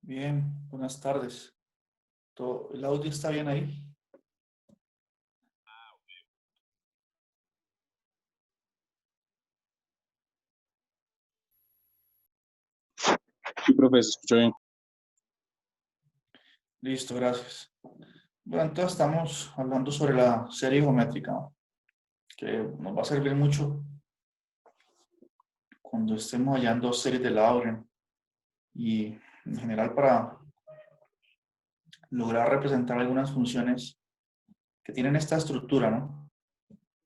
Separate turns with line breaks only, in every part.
Bien, buenas tardes. ¿El audio está bien ahí?
Sí, profe, se escucha bien.
Listo, gracias. Bueno, entonces estamos hablando sobre la serie geométrica, ¿no? Que nos va a servir mucho cuando estemos hallando series de Laurent y en general para lograr representar algunas funciones que tienen esta estructura, ¿no?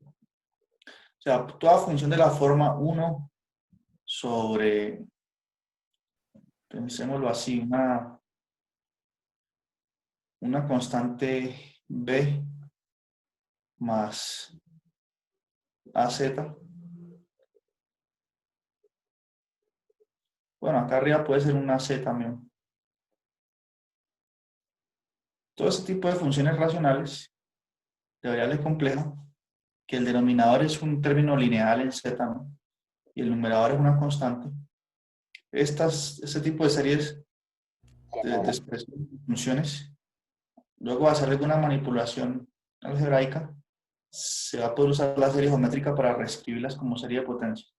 O sea, toda función de la forma 1 sobre, pensémoslo así, una constante b más az. Bueno, acá arriba puede ser una c también. Todo ese tipo de funciones racionales de variable compleja, que el denominador es un término lineal en z, ¿no? Y el numerador es una constante. Este tipo de series de expresiones de funciones, luego de hacer alguna manipulación algebraica, se va a poder usar la serie geométrica para reescribirlas como serie de potencias.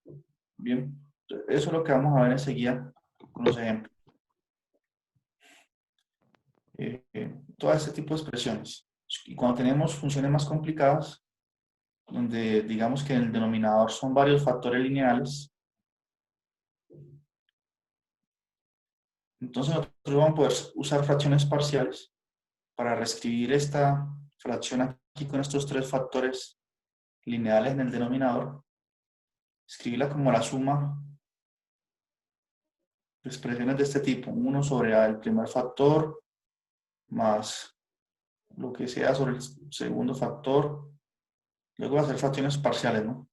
Bien, eso es lo que vamos a ver enseguida con los ejemplos. Todo este tipo de expresiones. Y cuando tenemos funciones más complicadas, donde digamos que en el denominador son varios factores lineales, entonces nosotros vamos a poder usar fracciones parciales para reescribir esta fracción aquí con estos tres factores lineales en el denominador, escribirla como la suma de expresiones de este tipo, 1 sobre a el primer factor más lo que sea sobre el segundo factor, luego hacer fracciones parciales, ¿no?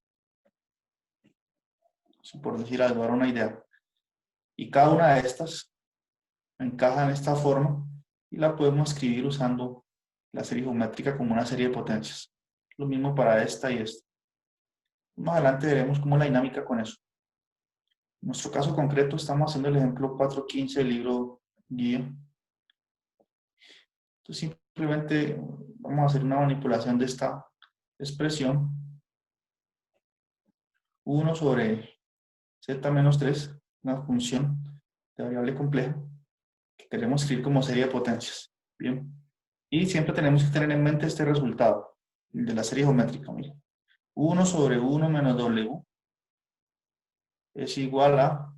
Por decir algo, dar una idea. Y cada una de estas encaja en esta forma y la podemos escribir usando la serie geométrica como una serie de potencias. Lo mismo para esta y esta. Más adelante veremos cómo la dinámica con eso. En nuestro caso concreto estamos haciendo el ejemplo 4.15 del libro guía. Entonces simplemente vamos a hacer una manipulación de esta expresión. 1 sobre z menos 3, una función de variable compleja que queremos escribir como serie de potencias. Bien. Y siempre tenemos que tener en mente este resultado, el de la serie geométrica. Miren. 1 sobre 1 menos w es igual a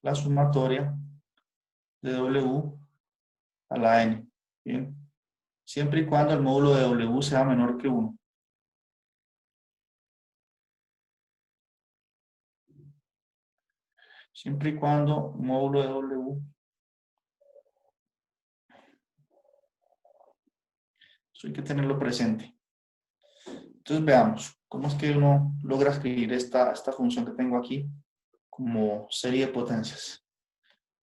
la sumatoria de w a la n. Bien. Siempre y cuando el módulo de w sea menor que 1. Siempre y cuando módulo de w. Eso hay que tenerlo presente. Entonces veamos cómo es que uno logra escribir esta función que tengo aquí como serie de potencias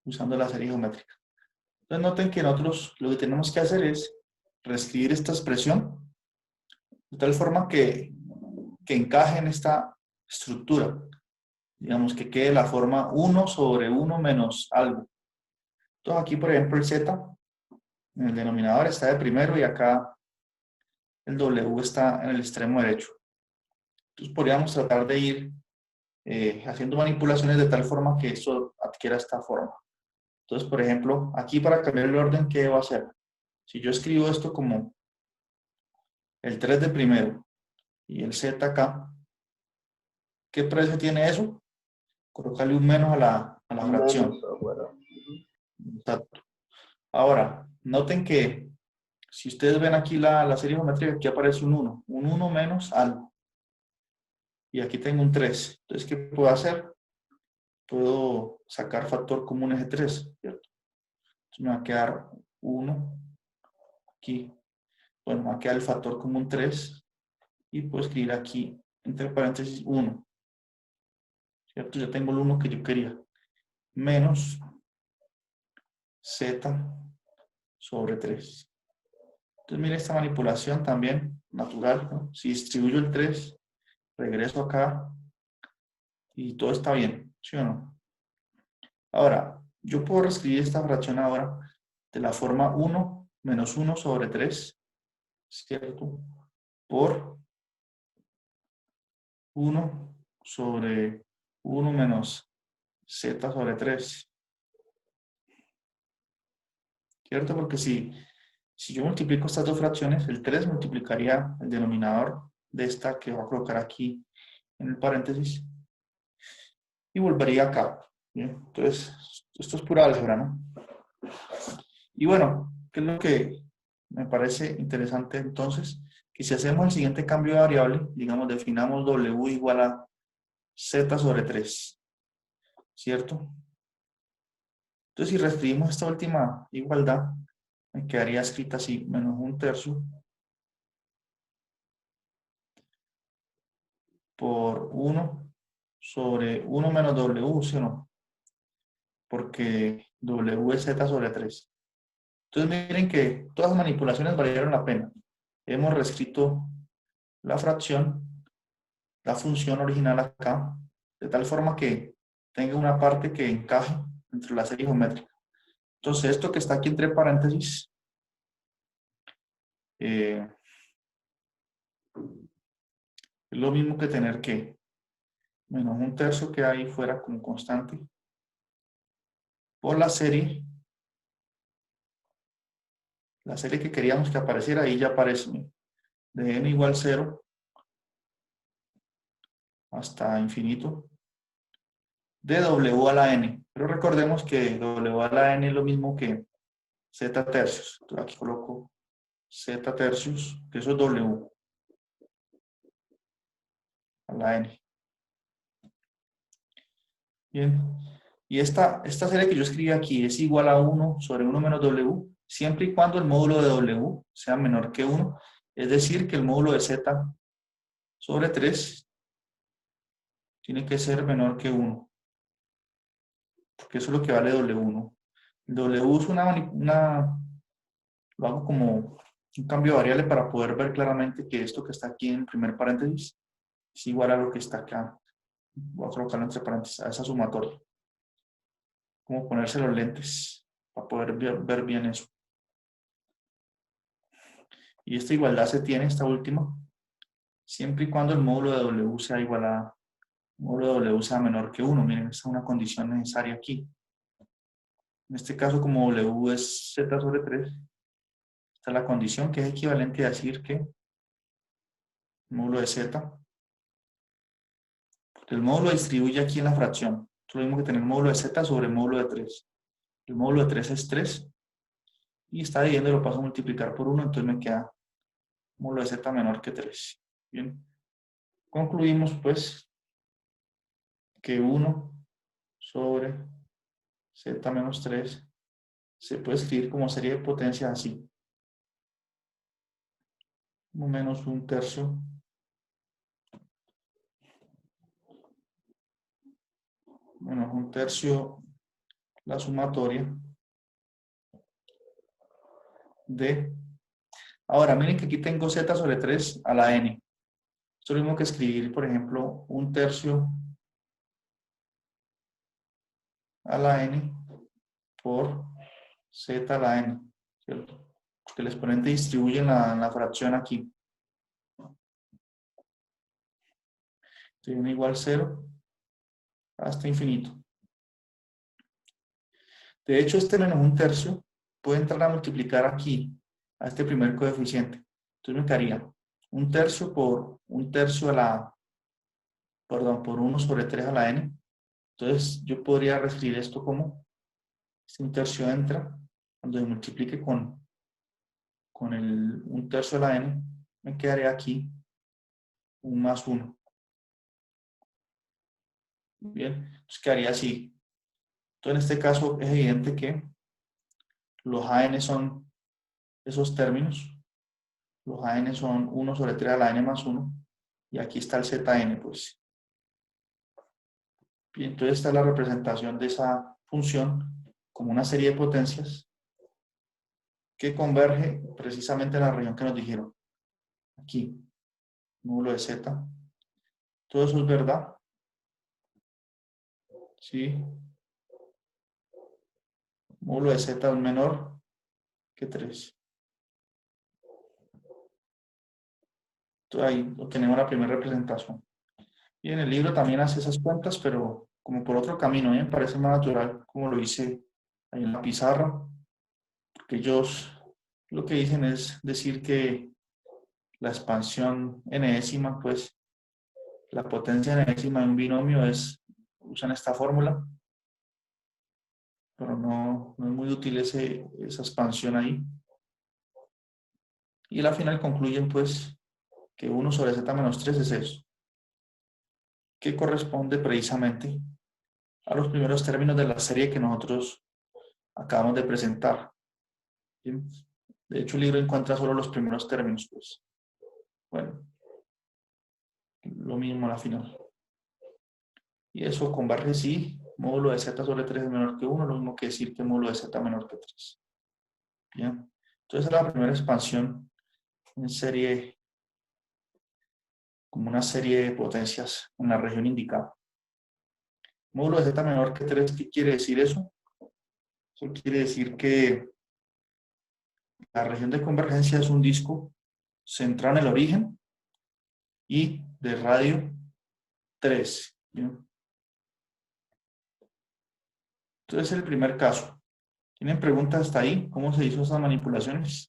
usando la serie geométrica. Entonces noten que nosotros lo que tenemos que hacer es reescribir esta expresión de tal forma que encaje en esta estructura. Digamos que quede la forma 1 sobre 1 menos algo. Entonces aquí, por ejemplo, el z en el denominador está de primero y acá el w está en el extremo derecho. Entonces podríamos tratar de ir haciendo manipulaciones de tal forma que esto adquiera esta forma. Entonces, por ejemplo, aquí para cambiar el orden, ¿qué debo hacer? Si yo escribo esto como el 3 de primero y el z acá, ¿qué precio tiene eso? Colocarle un menos a la fracción. Exacto. Ahora, noten que si ustedes ven aquí la serie geométrica, aquí aparece un 1. Un 1 menos algo. Y aquí tengo un 3. Entonces, ¿qué puedo hacer? Puedo sacar factor común de 3, ¿cierto? Entonces me va a quedar 1 aquí. Bueno, me va a quedar el factor común 3 y puedo escribir aquí entre paréntesis 1. ¿Cierto? Ya tengo el 1 que yo quería. Menos z sobre 3. Entonces, mire esta manipulación también natural, ¿no? Si distribuyo el 3, regreso acá y todo está bien, ¿sí o no? Ahora, yo puedo reescribir esta fracción ahora de la forma 1 menos 1 sobre 3, ¿cierto? Por 1 sobre 1 menos z sobre 3, ¿cierto? Porque si yo multiplico estas dos fracciones, el 3 multiplicaría el denominador de esta que voy a colocar aquí en el paréntesis y volvería acá. ¿Bien? Entonces, esto es pura álgebra, ¿no? Y bueno, ¿qué es lo que me parece interesante entonces? Que si hacemos el siguiente cambio de variable, digamos, definamos w igual a z sobre 3, ¿cierto? Entonces, si reescribimos esta última igualdad, me quedaría escrita así, menos 1/3 por 1 sobre 1 menos w, ¿sí o no? Porque w es z sobre 3. Entonces, miren que todas las manipulaciones valieron la pena. Hemos reescrito la fracción, la función original acá, de tal forma que tenga una parte que encaje entre la serie geométrica. Entonces, esto que está aquí entre paréntesis, es lo mismo que tener que menos 1/3 que hay fuera como constante por la serie que queríamos que apareciera, ahí ya aparece de n igual 0 hasta infinito, de w a la n. Pero recordemos que w a la n es lo mismo que z tercios. Entonces aquí coloco z tercios, que eso es w a la n. Bien. Y esta serie que yo escribí aquí es igual a 1 sobre 1 menos w, siempre y cuando el módulo de w sea menor que 1. Es decir, que el módulo de z sobre 3 tiene que ser menor que 1. Porque eso es lo que vale w1. W es lo hago como un cambio de variable para poder ver claramente que esto que está aquí en el primer paréntesis es igual a lo que está acá. Voy a colocarlo entre paréntesis, a esa sumatoria. Como ponerse los lentes para poder ver bien eso. Y esta igualdad se tiene, esta última, siempre y cuando el módulo de W sea igual a, el módulo de W sea menor que 1. Miren, esta es una condición necesaria aquí. En este caso, como W es z sobre 3, esta es la condición que es equivalente a decir que el módulo de z, porque el módulo distribuye aquí en la fracción. Es lo mismo que tener el módulo de z sobre el módulo de 3. El módulo de 3 es 3 y está dividiendo y lo paso a multiplicar por 1, entonces me queda módulo de z menor que 3. Bien. Concluimos pues que 1 sobre z menos 3 se puede escribir como serie de potencias así. Menos 1/3 menos 1/3 la sumatoria de... Ahora, miren que aquí tengo z sobre 3 a la n. Esto es lo mismo que escribir, por ejemplo, 1/3 a la n por z a la n, ¿cierto? Porque el exponente distribuye en la fracción aquí. Tiene igual 0 hasta infinito. De hecho, este menos 1/3 puede entrar a multiplicar aquí, a este primer coeficiente. Entonces me quedaría 1/3 por 1/3 a la, perdón, por 1 sobre 3 a la n. Entonces yo podría reescribir esto como, este 1/3 entra, cuando se multiplique con el 1/3 a la n, me quedaría aquí un más 1. Bien, entonces quedaría así. Entonces en este caso es evidente que los AN son esos términos. Los AN son 1 sobre 3 a la n más 1. Y aquí está el ZN, pues. Bien, entonces esta es la representación de esa función como una serie de potencias que converge precisamente en la región que nos dijeron. Aquí, módulo de Z. Todo eso es verdad. ¿Sí? módulo de z es menor que 3. Entonces ahí obtenemos la primera representación. Y en el libro también hace esas cuentas, pero como por otro camino, me parece más natural como lo hice ahí en la pizarra, porque ellos lo que dicen es decir que la expansión enésima, pues la potencia enésima de un binomio usan esta fórmula, pero no es muy útil esa expansión ahí. Y al final concluyen pues que 1 sobre z menos 3 es eso, que corresponde precisamente a los primeros términos de la serie que nosotros acabamos de presentar. ¿Sí? De hecho, el libro encuentra solo los primeros términos, pues. Bueno, lo mismo a la final. Y eso converge si módulo de z sobre 3 es menor que 1, lo mismo que decir que módulo de z menor que 3. Bien. Entonces, es la primera expansión en serie, como una serie de potencias en la región indicada. Módulo de z menor que 3, ¿qué quiere decir eso? Eso quiere decir que la región de convergencia es un disco centrado en el origen y de radio 3. ¿Bien? Entonces, el primer caso. ¿Tienen preguntas hasta ahí? ¿Cómo se hizo esas manipulaciones?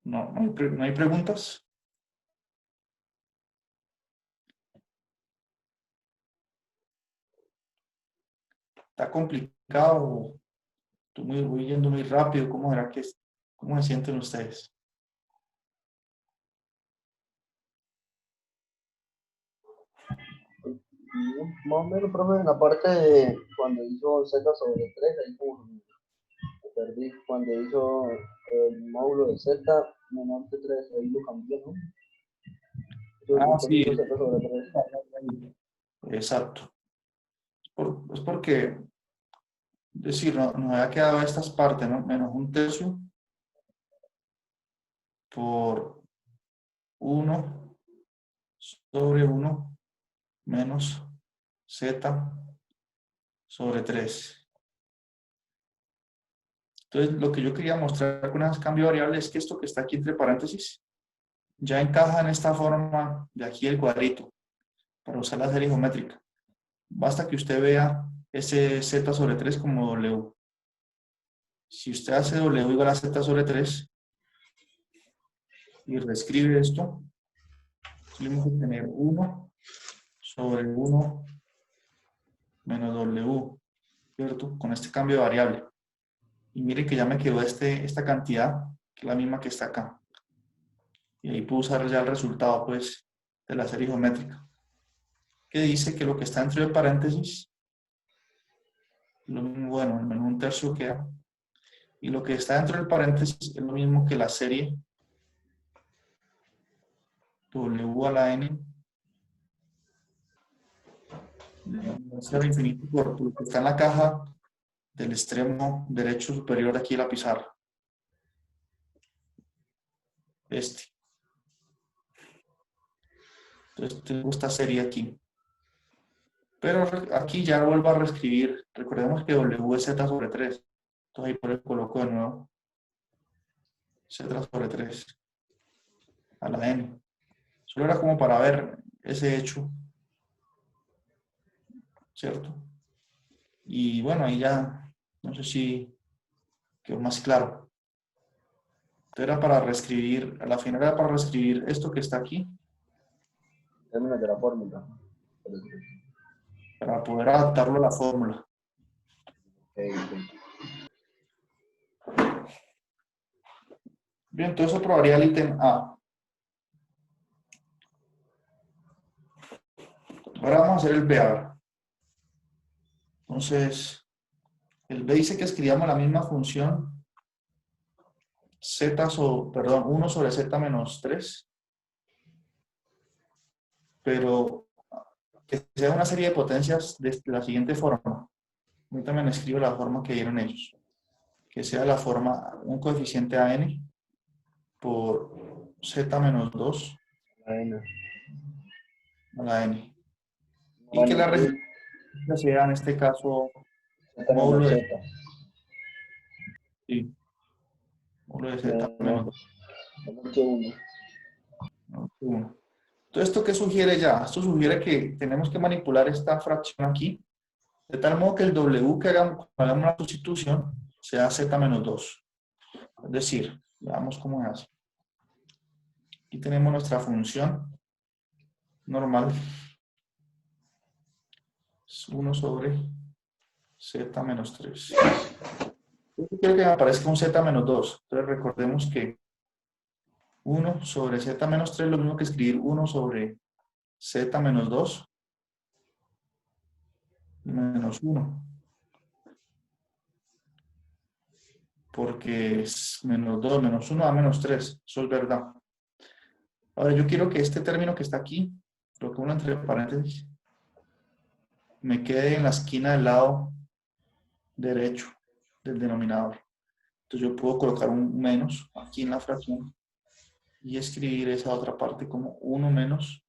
No hay preguntas. Está complicado. Voy yendo muy rápido. ¿Cómo se sienten ustedes?
Más o menos, profe, en la parte de cuando hizo z sobre 3 ahí como me perdí. Cuando hizo el módulo de z menor que 3 ahí lo cambió, ¿no?
Ah,
Después hizo
sí.
z sobre 3.
Exacto. Es porque, es decir, nos había quedado estas partes, ¿no? Menos un tercio por 1 sobre 1 menos z sobre 3. Entonces, lo que yo quería mostrar con ese cambio de variable es que esto que está aquí entre paréntesis ya encaja en esta forma de aquí el cuadrito para usar la serie geométrica. Basta que usted vea ese z sobre 3 como W. Si usted hace W igual a z sobre 3 y reescribe esto, tenemos que tener 1 sobre 1 menos W, ¿cierto? Con este cambio de variable. Y mire que ya me quedó esta cantidad, que es la misma que está acá. Y ahí puedo usar ya el resultado, pues, de la serie geométrica, que dice que lo que está dentro de paréntesis, bueno, el menos un tercio queda, y lo que está dentro del paréntesis es lo mismo que la serie W a la n, 0 infinito por lo que está en la caja del extremo derecho superior de aquí de la pizarra. Este. Entonces tengo esta serie aquí. Pero aquí ya vuelvo a reescribir. Recordemos que W es Z sobre 3. Entonces ahí por eso coloco de nuevo Z sobre 3 a la n. Solo era como para ver ese hecho, ¿cierto? Y bueno, ahí ya, no sé si quedó más claro. Entonces era para reescribir, a la final era para reescribir esto que está aquí,
Términos de la fórmula.
para poder adaptarlo a la fórmula. Bien, entonces probaría el ítem A. Ahora vamos a hacer el B. Entonces, El B dice que escribamos la misma función perdón, 1 sobre z menos 3, pero que sea una serie de potencias de la siguiente forma. Yo también escribo la forma que dieron ellos. Que sea la forma, un coeficiente a n por z menos 2
Bueno,
a la n. Y que
bueno,
la
entonces,
resistencia sea, en este caso,
Z menos
módulo de,
Z.
sí, módulo de z menos
Menos,
2.
menos que 1.
¿No? 1. Entonces, ¿esto qué sugiere ya? Esto sugiere que tenemos que manipular esta fracción aquí, de tal modo que el w que hagamos la sustitución sea z menos 2. Es decir, veamos cómo es así. Aquí tenemos nuestra función normal. Es 1 sobre z menos 3. Yo quiero que me aparezca un z menos 2. Entonces recordemos que 1 sobre z menos 3 es lo mismo que escribir 1 sobre z menos 2 menos 1. Porque es menos 2 menos 1 a menos 3. Eso es verdad. Ahora yo quiero que este término que está aquí, lo que uno entre paréntesis, me quede en la esquina del lado derecho del denominador. Entonces yo puedo colocar un menos aquí en la fracción y escribir esa otra parte como 1 menos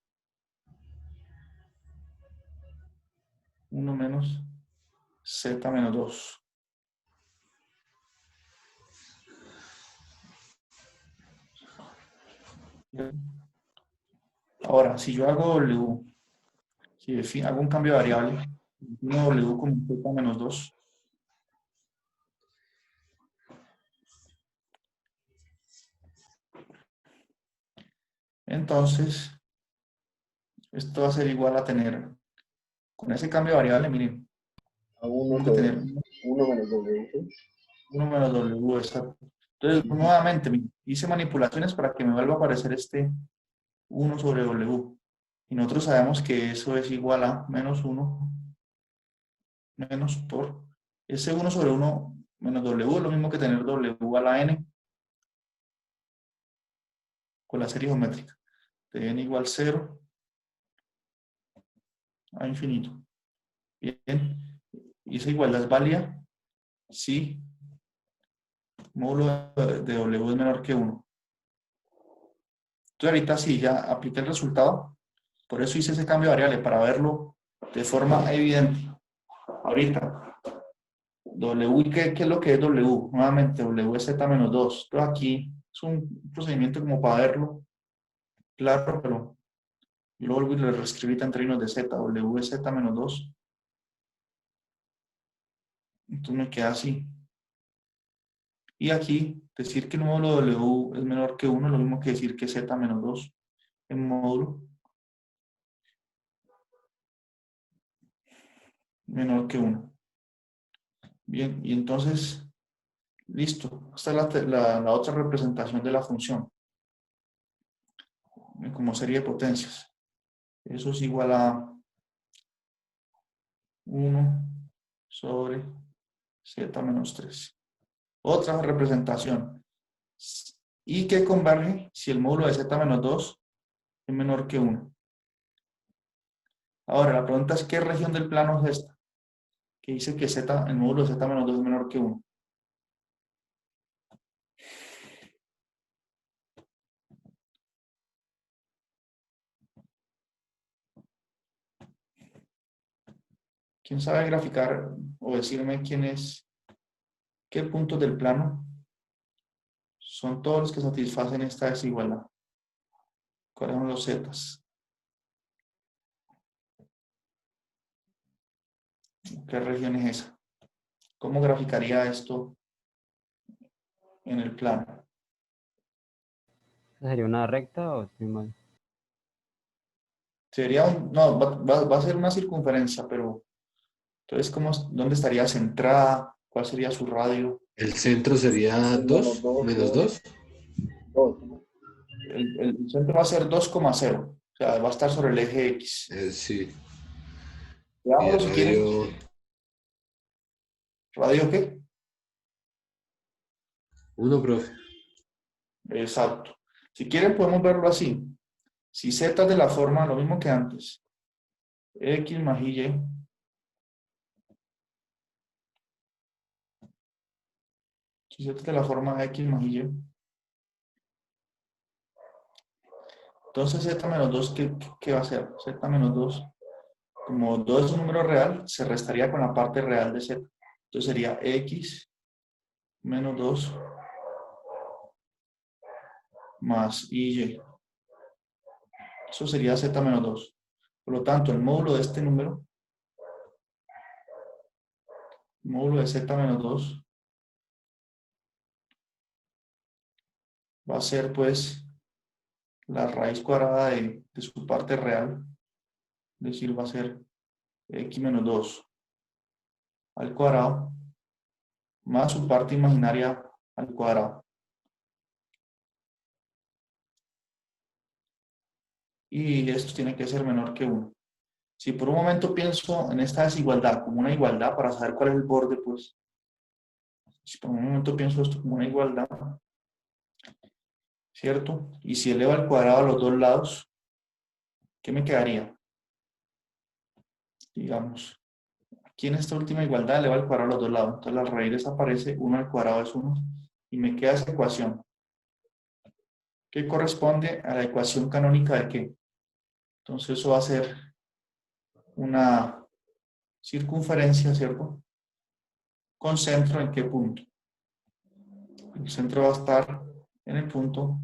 z menos 2. Ahora, si yo hago W, si hago un cambio de variable, defino W como z menos 2, entonces esto va a ser igual a tener, con ese cambio de variable, miren,
A 1
tengo que
sobre
tener
1 menos W. ¿Sí?
1 menos W, exacto. Entonces, nuevamente, hice manipulaciones para que me vuelva a aparecer este 1 sobre W. Y nosotros sabemos que eso es igual a menos 1 menos por ese 1 sobre 1 menos W, es lo mismo que tener W a la n con la serie geométrica. De n igual 0 a infinito. Bien, y esa igualdad es válida si módulo de W es menor que 1. Entonces ahorita sí, ya apliqué el resultado. Por eso hice ese cambio de variable, para verlo de forma evidente. Ahorita, W, ¿qué es lo que es W? Nuevamente, W es Z menos 2. Entonces aquí es un procedimiento como para verlo claro, pero yo lo vuelvo y lo reescribí en términos de Z. W es Z menos 2. Entonces me queda así. Y aquí, decir que el módulo W es menor que 1 es lo mismo que decir que Z menos 2 en módulo menor que 1. Bien, y entonces, listo. Esta es la otra representación de la función, como serie de potencias. Eso es igual a 1 sobre z menos 3. Otra representación. Y que converge si el módulo de z menos 2 es menor que 1. Ahora, la pregunta es, ¿qué región del plano es esta? Que dice que el módulo de z menos 2 es menor que 1. ¿Quién sabe graficar o decirme qué puntos del plano son todos los que satisfacen esta desigualdad? ¿Cuáles son los zetas? ¿Qué región es esa? ¿Cómo graficaría esto en el plano?
¿Sería una recta o estoy mal?
Sería no, va a ser una circunferencia, pero entonces, ¿dónde estaría centrada? ¿Cuál sería su radio?
El centro sería
Menos
2,
2,
menos
2,
2.
2.
El centro va a ser 2,0. O sea, va a estar sobre el eje X.
Sí. Y
Veámoslo
el
si quieren.
radio
¿Radio qué?
1, profe.
Exacto. Si quieren podemos verlo así. Si z es de la forma, lo mismo que antes, x más y, si z es de la forma x más y, entonces z menos 2, ¿qué va a ser? Z menos 2, como 2 es un número real, se restaría con la parte real de z. Entonces sería x menos 2 más y. Eso sería z menos 2. Por lo tanto, el módulo de este número, el módulo de z menos 2, va a ser pues la raíz cuadrada de su parte real. Es decir, va a ser x menos 2 al cuadrado más su parte imaginaria al cuadrado. Y esto tiene que ser menor que 1. Si por un momento pienso en esta desigualdad como una igualdad para saber cuál es el borde, pues, si por un momento pienso esto como una igualdad, ¿cierto? Y si elevo al cuadrado a los dos lados, ¿qué me quedaría? Digamos, aquí en esta última igualdad elevo al cuadrado a los dos lados. Entonces la raíz desaparece, 1 al cuadrado es 1. Y me queda esa ecuación, que corresponde a la ecuación canónica de ¿qué? Entonces eso va a ser una circunferencia, ¿cierto? Con centro ¿en qué punto? El centro va a estar en el punto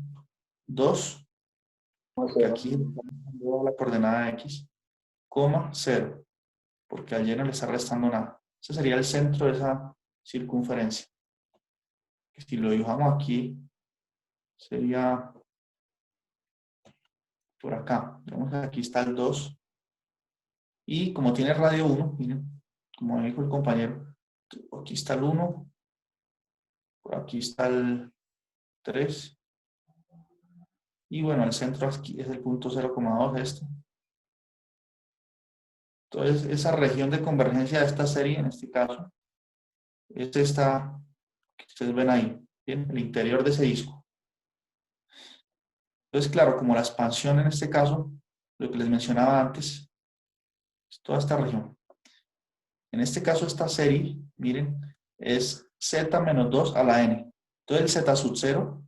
2, que aquí la coordenada x, coma 0, porque allí no le está restando nada. Ese sería el centro de esa circunferencia. Si lo dibujamos aquí, sería por acá. Vemos que aquí está el 2. Y como tiene radio 1, miren, como dijo el compañero, aquí está el 1, por aquí está el 3. Y bueno, el centro aquí es el punto 0,2 este. Entonces, esa región de convergencia de esta serie, en este caso, es esta que ustedes ven ahí, ¿bien? El interior de ese disco. Entonces, claro, como la expansión en este caso, lo que les mencionaba antes, es toda esta región. En este caso, esta serie, miren, es z menos 2 a la n. Entonces, el z sub 0,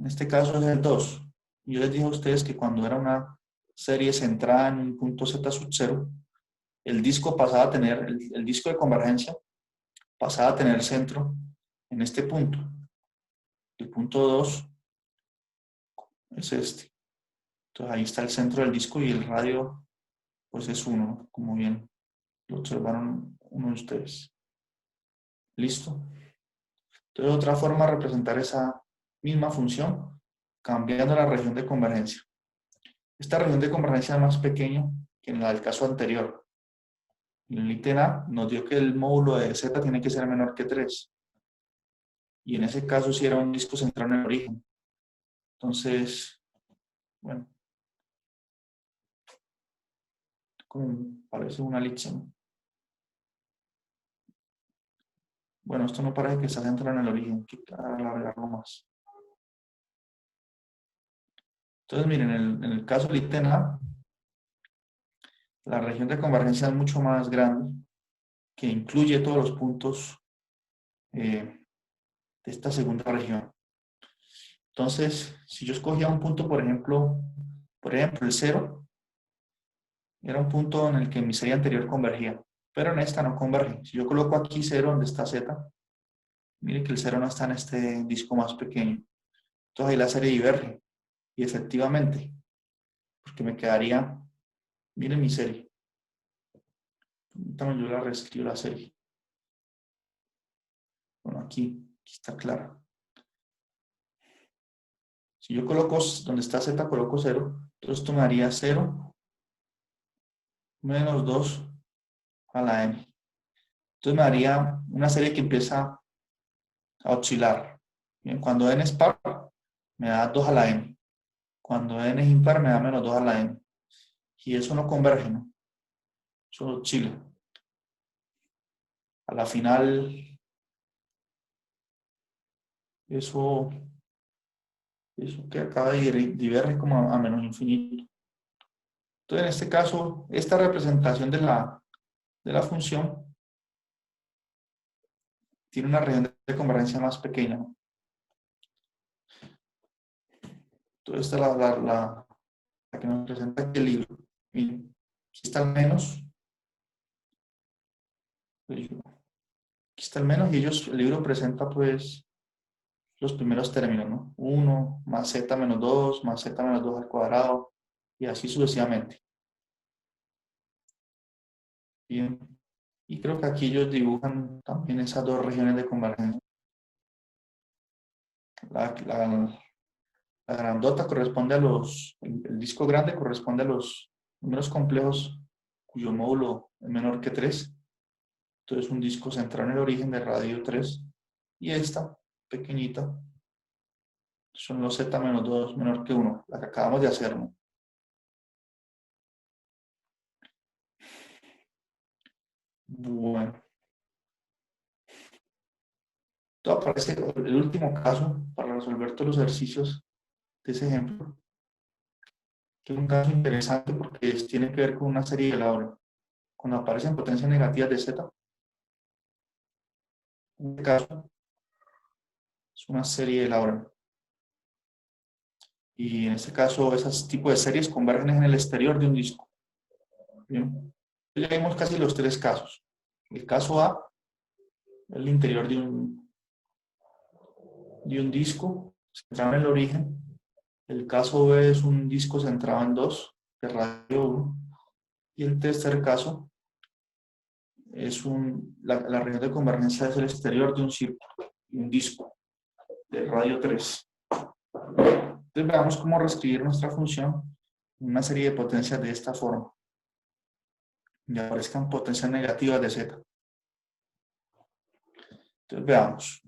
en este caso es el 2. Yo les dije a ustedes que cuando era una serie centrada en un punto z sub 0, el disco pasaba a tener, el disco de convergencia pasaba a tener centro en este punto. El punto 2 es este. Entonces ahí está el centro del disco y el radio pues es 1, como bien lo observaron uno de ustedes. ¿Listo? Entonces otra forma de representar esa misma función, cambiando la región de convergencia. Esta región de convergencia es más pequeña que en la del caso anterior. En el ítem A nos dio que el módulo de z tiene que ser menor que 3. Y en ese caso sí era un disco centrado en el origen. Entonces, bueno, como parece una elipse, ¿no? Bueno, esto no parece que está centrado en el origen, hay que alargarlo más. Entonces, miren, en el caso del ítem A, la región de convergencia es mucho más grande, que incluye todos los puntos de esta segunda región. Entonces, si yo escogía un punto, por ejemplo, el 0, era un punto en el que mi serie anterior convergía, pero en esta no converge. Si yo coloco aquí 0 donde está z, mire que el 0 no está en este disco más pequeño. Entonces ahí la serie diverge. Y efectivamente, porque me quedaría, miren mi serie. También yo la reescribo la serie. Bueno, aquí está clara. Si yo coloco donde está z, coloco 0, entonces esto me daría 0 menos 2 a la n. Entonces me daría una serie que empieza a oscilar. Bien, cuando n es par, me da 2 a la n. Cuando n es impar, me da menos 2 a la n. Y eso no converge, ¿no? Eso oscila. a la final, eso que acaba de diverge como a menos infinito. Entonces, en este caso, esta representación de la función tiene una región de convergencia más pequeña, ¿no? Entonces, esta es la que nos presenta aquí el libro. Miren, aquí está el menos. Aquí está el menos y el libro presenta pues los primeros términos, ¿no? 1 más z menos 2 más z menos 2 al cuadrado y así sucesivamente. Bien. Y creo que aquí ellos dibujan también esas dos regiones de convergencia. La grandota corresponde a el disco grande corresponde a los números complejos cuyo módulo es menor que 3. Entonces un disco central en el origen de radio 3. Y esta pequeñita son los z menos 2 menor que 1, la que acabamos de hacer, ¿no? Bueno. Todo aparece el último caso para resolver todos los ejercicios de ese ejemplo, que es un caso interesante porque tiene que ver con una serie de Laurent. Cuando aparecen potencias negativas de z, en este caso es una serie de Laurent. Y en este caso, esos tipos de series convergen en el exterior de un disco. Bien. Ya vimos casi los tres casos. El caso A, el interior de un disco centrado en el origen. El caso B es un disco centrado en 2, de radio 1. Y el tercer caso es la región de convergencia es el exterior de un círculo, un disco de radio 3. Entonces veamos cómo reescribir nuestra función en una serie de potencias de esta forma. Y aparezcan potencias negativas de z. Entonces veamos.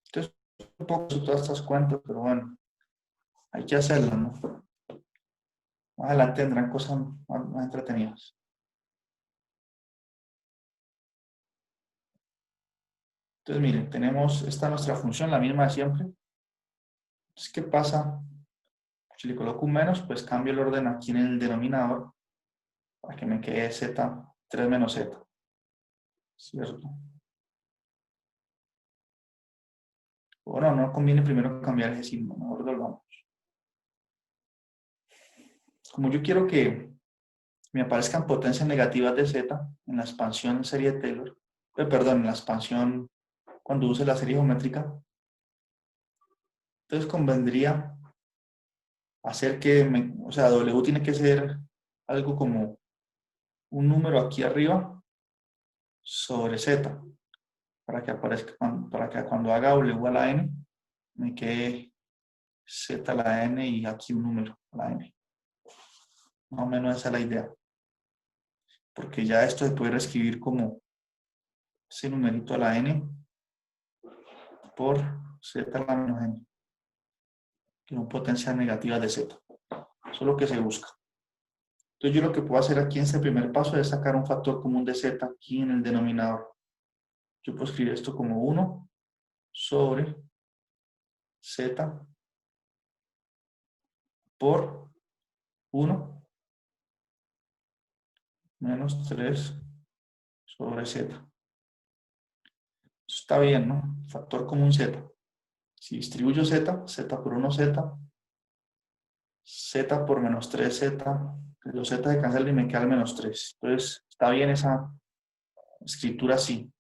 Entonces un poco de todas estas cuentas, pero bueno, hay que hacerlas, ¿no? Más adelante tendrán cosas más entretenidas. Entonces miren, tenemos esta nuestra función, la misma de siempre. Entonces, ¿qué pasa? Si le coloco un menos, pues cambio el orden aquí en el denominador para que me quede z3 menos z. ¿Cierto? Bueno, no conviene primero cambiar ese signo, mejor volvamos. Como yo quiero que me aparezcan potencias negativas de z en la expansión serie de Taylor, perdón, en la expansión cuando use la serie geométrica, entonces convendría hacer que, o sea, W tiene que ser algo como un número aquí arriba sobre z, para que aparezca, para que cuando haga W a la n, me quede z a la n y aquí un número a la n. Más o menos esa es la idea. Porque ya esto se puede reescribir como ese numerito a la n por z a la menos n, que son potencias negativas de z. Eso es lo que se busca. Entonces yo lo que puedo hacer aquí en este primer paso es sacar un factor común de z aquí en el denominador. Yo puedo escribir esto como 1 sobre z por 1 menos 3 sobre z. Eso está bien, ¿no? Factor común z. Si distribuyo z, z por 1 z, z por menos 3z, los z se cancelan y me queda el menos 3. Entonces, está bien esa escritura así.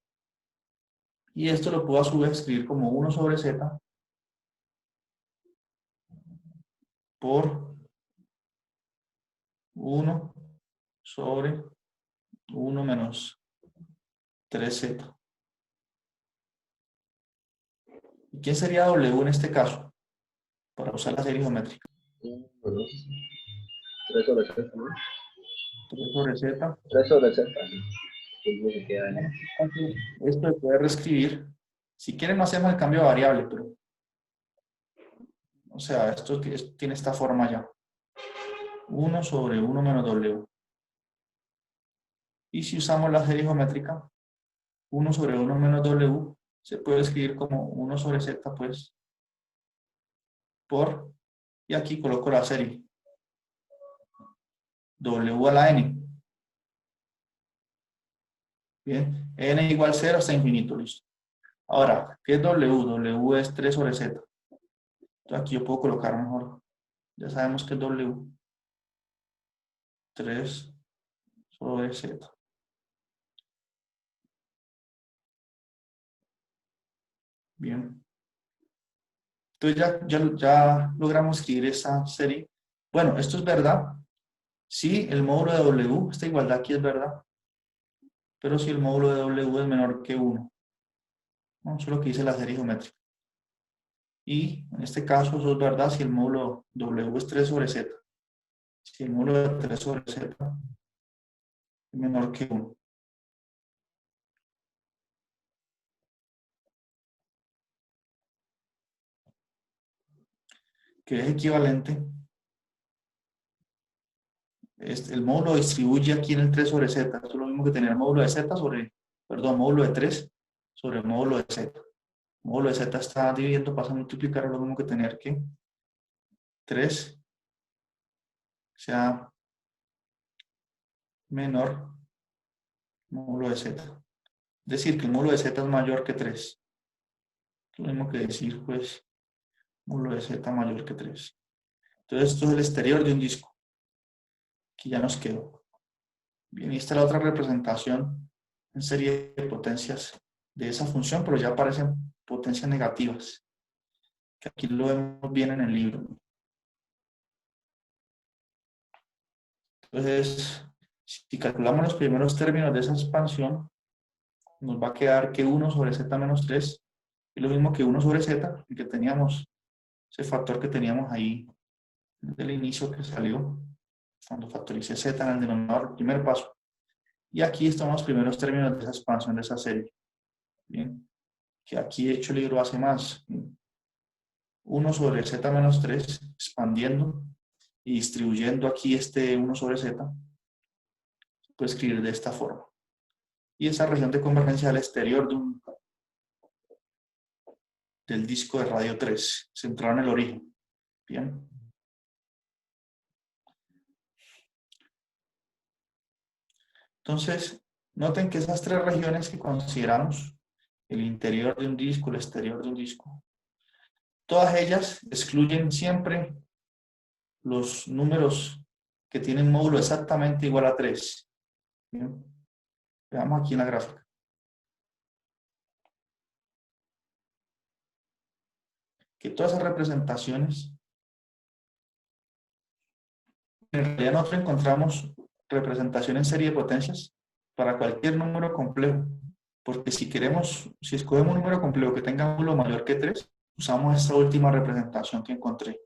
Y esto lo puedo a su vez escribir como 1 sobre z por 1 sobre 1 menos 3z. ¿Y quién sería W en este caso? Para usar la serie geométrica.
3 sobre z, ¿no?
3 sobre z.
3 sobre z. Se queda en
Esto se puede reescribir. Si quieren no hacemos el cambio de variable, pero o sea, esto tiene esta forma ya. 1 sobre 1 menos W. Y si usamos la serie geométrica, 1 sobre 1 menos W, se puede escribir como 1 sobre Z, pues, por, y aquí coloco la serie, W a la N. Bien, N igual 0 hasta infinito, listo. Ahora, ¿qué es W? W es 3 sobre Z. Entonces aquí yo puedo colocar mejor. Ya sabemos que es W. 3 sobre Z. Bien. Entonces ya logramos escribir esa serie. Bueno, esto es verdad. Si el módulo de W, esta igualdad aquí es verdad. Pero si el módulo de W es menor que 1. ¿No? Eso es lo que dice la serie geométrica. Y en este caso eso es verdad si el módulo W es 3 sobre Z. Si el módulo de 3 sobre Z es menor que 1. Que es equivalente. El módulo distribuye aquí en el 3 sobre Z. Esto es lo mismo que tener módulo de Z sobre, perdón, módulo de 3 sobre módulo de Z. Módulo de Z está dividiendo, pasa a multiplicar, es lo mismo que tener que 3 sea menor módulo de Z. Es decir, que el módulo de Z es mayor que 3. Es lo mismo que decir, pues, módulo de Z mayor que 3. Entonces, esto es el exterior de un disco, que ya nos quedó. Bien, y esta es la otra representación en serie de potencias de esa función, pero ya aparecen potencias negativas, que aquí lo vemos bien en el libro. Entonces, si calculamos los primeros términos de esa expansión, nos va a quedar que 1 sobre z menos 3 es lo mismo que 1 sobre z, y que teníamos ese factor que teníamos ahí del inicio que salió, cuando factoricé z en el denominador, el primer paso. Y aquí están los primeros términos de esa expansión de esa serie. Bien, que aquí de hecho el libro hace más. 1 sobre z menos 3, expandiendo y distribuyendo aquí este 1 sobre z, se puede escribir de esta forma. Y esa región de convergencia al exterior del disco de radio 3, centrado en el origen. Bien. Entonces, noten que esas tres regiones que consideramos, el interior de un disco, el exterior de un disco, todas ellas excluyen siempre los números que tienen módulo exactamente igual a 3. Bien. Veamos aquí en la gráfica. Que todas esas representaciones, en realidad nosotros encontramos representación en serie de potencias para cualquier número complejo, porque si escogemos un número complejo que tenga módulo mayor que 3, usamos esta última representación que encontré.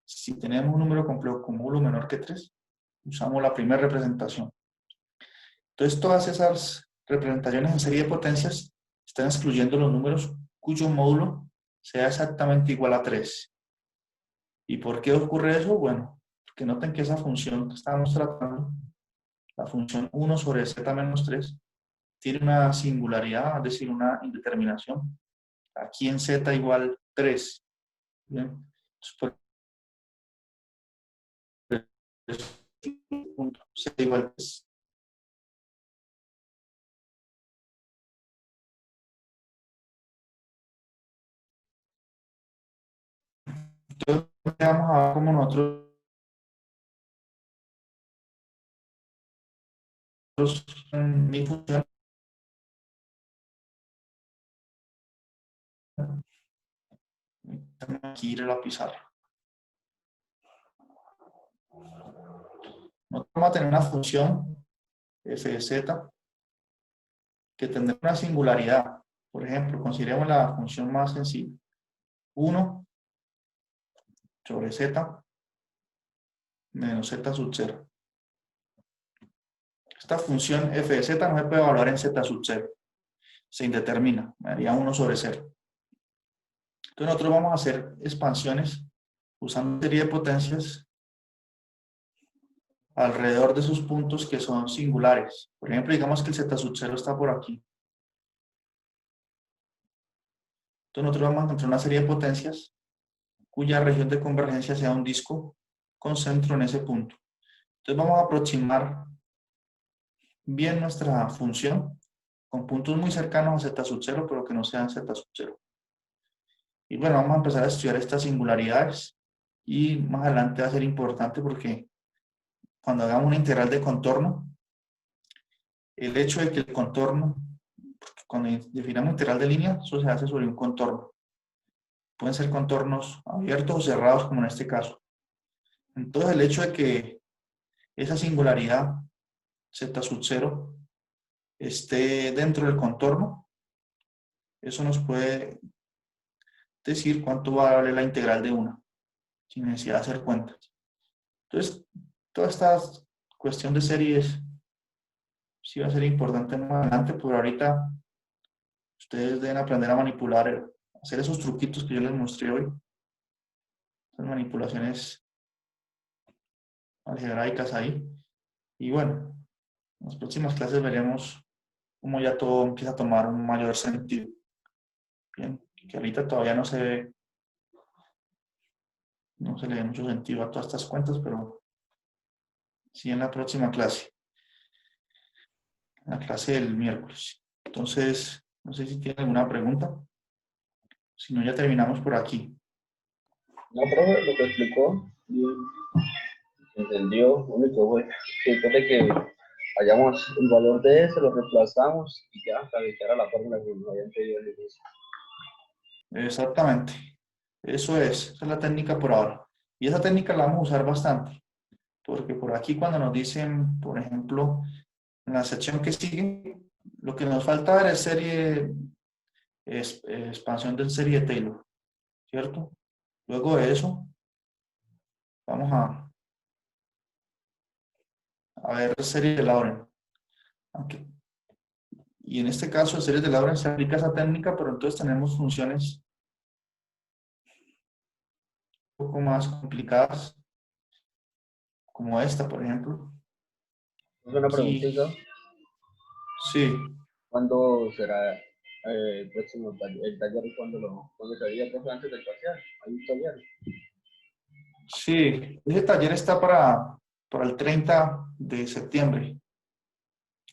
Si tenemos un número complejo con módulo menor que 3, usamos la primera representación. Entonces todas esas representaciones en serie de potencias están excluyendo los números cuyo módulo sea exactamente igual a 3. ¿Y por qué ocurre eso? Bueno, porque noten que esa función que estábamos tratando, la función 1 sobre z menos 3, tiene una singularidad, es decir, una indeterminación. Aquí en z igual 3. ¿Bien? Entonces, por punto z igual 3. Entonces, vamos a ver cómo nosotros mi función aquí ir a la pizarra. Nosotros vamos a tener una función f de z que tendrá una singularidad. Por ejemplo, consideremos la función más sencilla. 1 sobre z menos z sub 0. Esta función f de z no se puede evaluar en z sub 0. Se indetermina. Me daría 1 sobre 0. Entonces nosotros vamos a hacer expansiones usando una serie de potencias alrededor de esos puntos que son singulares. Por ejemplo, digamos que el z sub 0 está por aquí. Entonces nosotros vamos a encontrar una serie de potencias cuya región de convergencia sea un disco con centro en ese punto. Entonces vamos a aproximar bien nuestra función con puntos muy cercanos a z sub 0, pero que no sean z sub 0. Y bueno, vamos a empezar a estudiar estas singularidades y más adelante va a ser importante porque cuando hagamos una integral de contorno, el hecho de que el contorno, porque cuando definamos integral de línea, eso se hace sobre un contorno. Pueden ser contornos abiertos o cerrados, como en este caso. Entonces, el hecho de que esa singularidad z sub 0 esté dentro del contorno, eso nos puede decir cuánto va a valer la integral de una, sin necesidad de hacer cuentas. Entonces, toda esta cuestión de series sí va a ser importante más adelante, pero ahorita ustedes deben aprender a manipular, hacer esos truquitos que yo les mostré hoy, esas manipulaciones algebraicas ahí. Y bueno, en las próximas clases veremos cómo ya todo empieza a tomar un mayor sentido. Bien, que ahorita todavía no se ve, no se le da mucho sentido a todas estas cuentas, pero sí en la próxima clase, en la clase del miércoles. Entonces, no sé si tienen alguna pregunta. Si no, ya terminamos por aquí.
No, profe, lo que explicó, bien, se entendió. Lo único fue que después de que hallamos el valor de ese, lo reemplazamos y ya hasta que quedara la fórmula que nos habían pedido al inicio.
Exactamente. Esa es la técnica por ahora. Y esa técnica la vamos a usar bastante, porque por aquí cuando nos dicen, por ejemplo, en la sección que sigue, lo que nos falta ver es expansión de serie de Taylor, ¿cierto? Luego de eso, vamos a ver serie de Laurent. Y en este caso, en series de Laurent se aplica esa técnica, pero entonces tenemos funciones un poco más complicadas, como esta, por ejemplo.
Es una
Aquí,
preguntita.
sí,
¿Cuándo será el próximo taller? ¿El taller cuándo sería, profe, antes del parcial? ¿Hay un taller?
sí, ese taller está para el 30 de septiembre.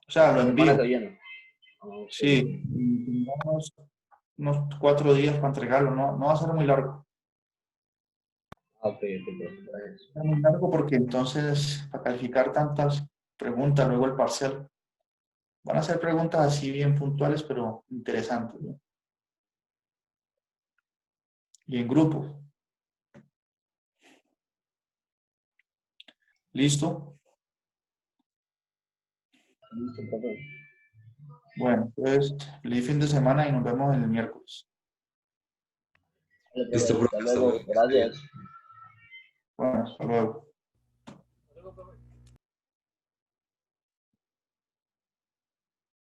O sea, lo
La semana que
envío.
viene. Ah, ok,
Sí,
ok.
y tendremos unos 4 días para entregarlo. No, no va a ser muy largo.
Ah, ok, ok, profe, gracias.
No va a ser muy largo porque entonces, para calificar tantas preguntas, luego el parcial, van a ser preguntas así bien puntuales, pero interesantes, ¿no? Y en grupo. ¿Listo?
Listo, profe.
Bueno, pues, feliz fin de semana y nos vemos el miércoles.
Vale, profe,
Listo, profe,
hasta
hasta
luego.
luego, que esté bien.
Gracias.
Bueno, hasta luego.